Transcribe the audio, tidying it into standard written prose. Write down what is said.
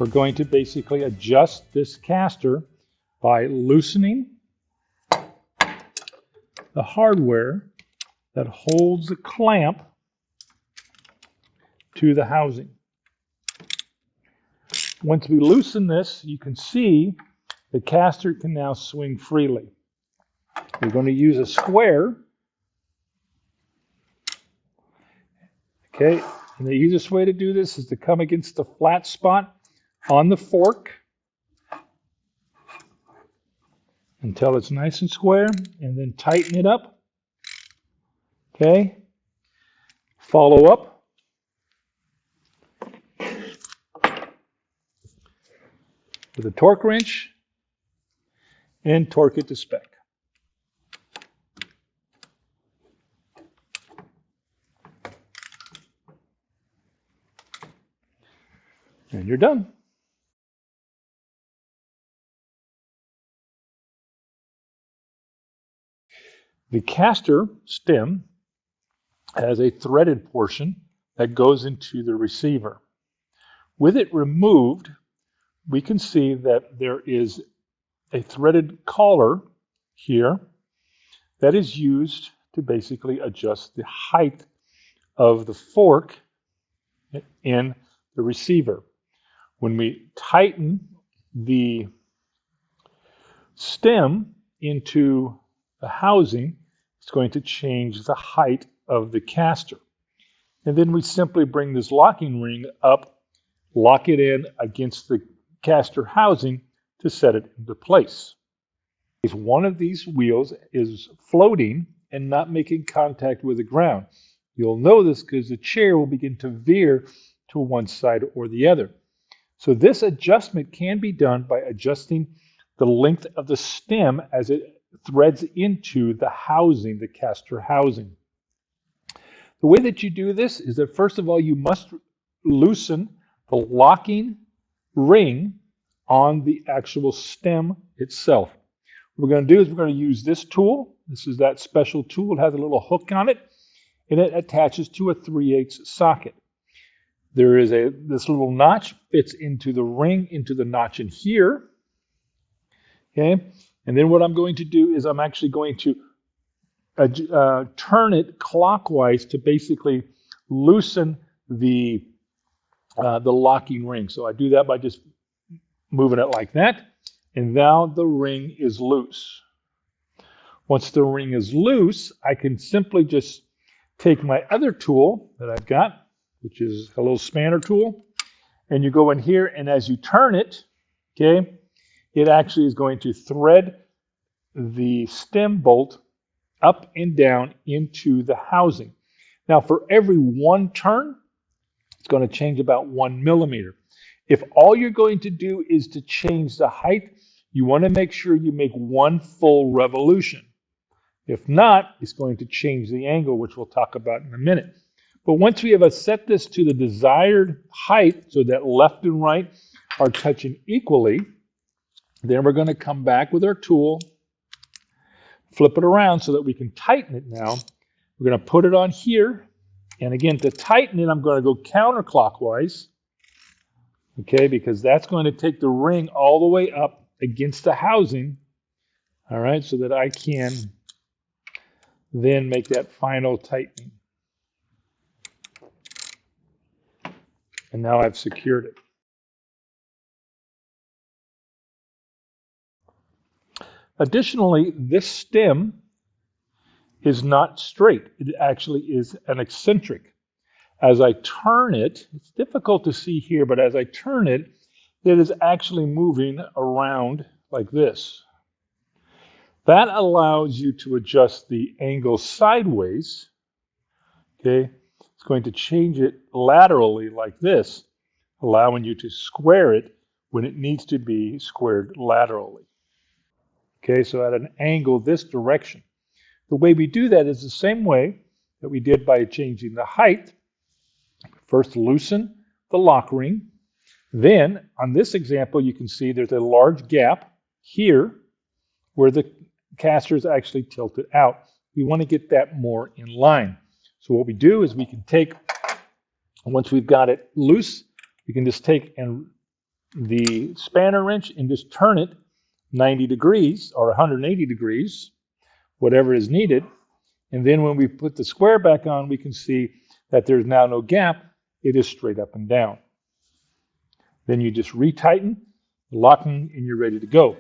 we're going to basically adjust this caster by loosening the hardware that holds the clamp to the housing. Once we loosen this, you can see the caster can now swing freely. We're going to use a square. Okay, and the easiest way to do this is to come against the flat spot on the fork until it's nice and square, and then tighten it up. Okay, follow up. With a torque wrench and torque it to spec. And you're done. The caster stem has a threaded portion that goes into the receiver. With it removed, we can see that there is a threaded collar here that is used to basically adjust the height of the fork in the receiver. When we tighten the stem into the housing, it's going to change the height of the caster. And then we simply bring this locking ring up, lock it in against the caster housing to set it into place. If one of these wheels is floating and not making contact with the ground, you'll know this because the chair will begin to veer to one side or the other. So this adjustment can be done by adjusting the length of the stem as it threads into the housing, the caster housing. The way that you do this is that first of all, you must loosen the locking ring on the actual stem itself. What we're going to do is we're going to use this tool. This is that special tool. It has a little hook on it, and it attaches to a 3/8 socket. There is this little notch fits into the ring, into the notch in here. Okay, and then what I'm going to do is I'm actually going to turn it clockwise to basically loosen the locking ring. So I do that by just moving it like that, and now the ring is loose. Once the ring is loose, I can simply just take my other tool that I've got, which is a little spanner tool, and you go in here, and as you turn it, okay, it actually is going to thread the stem bolt up and down into the housing. Now, for every one turn, it's going to change about 1 millimeter. If all you're going to do is to change the height, you want to make sure you make one full revolution. If not, it's going to change the angle, which we'll talk about in a minute. But once we have set this to the desired height, so that left and right are touching equally, then we're going to come back with our tool, flip it around so that we can tighten it now. We're going to put it on here. And again, to tighten it, I'm going to go counterclockwise. Okay, because that's going to take the ring all the way up against the housing. All right, so that I can then make that final tightening. And now I've secured it. Additionally, this stem is not straight. It actually is an eccentric. As I turn it, it's difficult to see here, but as I turn it, it is actually moving around like this. That allows you to adjust the angle sideways. Okay, it's going to change it laterally like this, allowing you to square it when it needs to be squared laterally. Okay, so at an angle this direction. The way we do that is the same way that we did by changing the height. First, loosen the lock ring. Then, on this example, you can see there's a large gap here where the caster is actually tilted out. We want to get that more in line. So what we do is we can take, once we've got it loose, we can just take and the spanner wrench and just turn it 90 degrees or 180 degrees, whatever is needed. And then when we put the square back on, we can see that there's now no gap. It is straight up and down. Then you just retighten, locking, and you're ready to go.